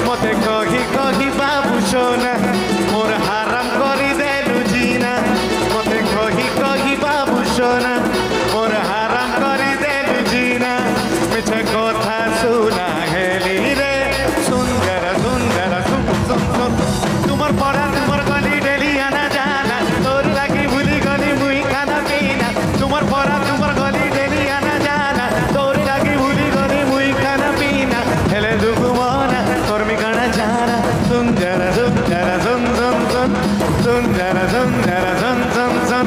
मते कही कही बाबू सोना मोर हाराम करी देलु जीना मते कही कही बाबू सोना मोर हाराम करी देलु जीना मिछे कथा सुना हेली रे सुंदर सुंदर सुन सुन सुन तुमर परा तुमर गली डेली आना जाना तोर लागी भूली गली मुई खाना पीना तुमर परा तुमर गली डेली आना जाना तोर लागी भूली गली मुई खाना पीना हेले दुगुमाना कर्मी गाना जाना सुंदर सुंदर सुन सुन सुन सुंदर सुंदर सुन सुन सुन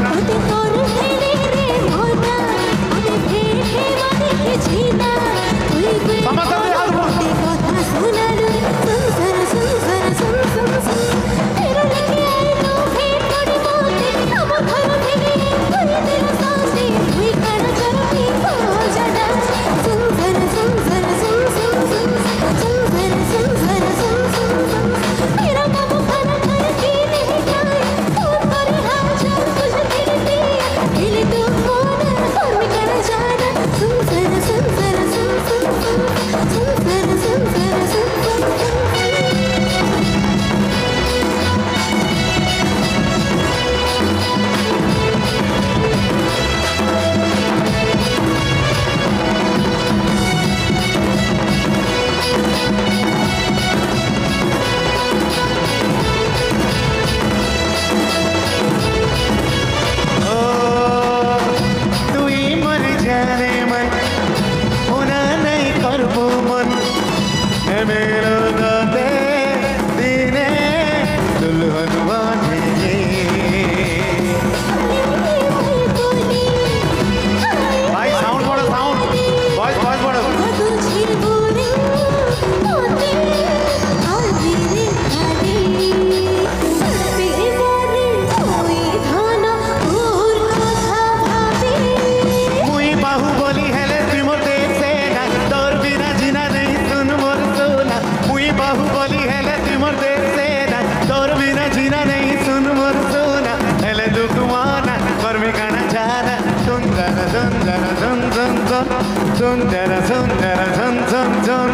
Sundara sundara sun sun sun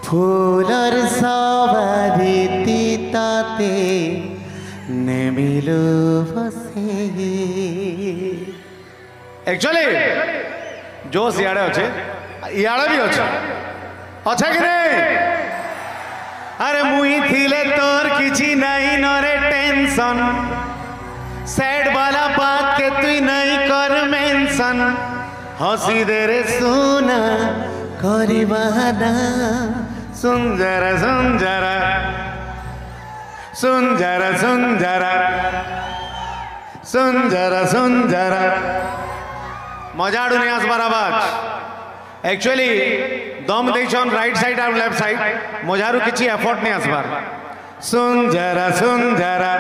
फूलर सावरी ताते नेमिलो बसे एक्चुअली जोश याडे अच्छे याडे भी अच्छे अच्छा कि नहीं अरे मुई थिले तोर किछि नहीं नरे टेंशन सैड वाला बात के तू नहीं कर मेंशन हसी दे रे सोना करिबाना सुंदरा सुंदरा सुंदरा सुंदरा सुंदरा सुंदरा मजा आडू नहीं आसबार आवाज एक्चुअली दम देखन राइट साइड और लेफ्ट साइड मजारू किछि एफर्ट नहीं आसबार सुंदरा सुंदरा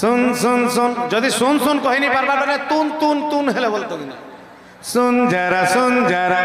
सुन सुन सुन जदि सुन सुन कहि नहीं पारबा तुन तुन तुन हेले बोलतो कि सुंदरा सुंदरा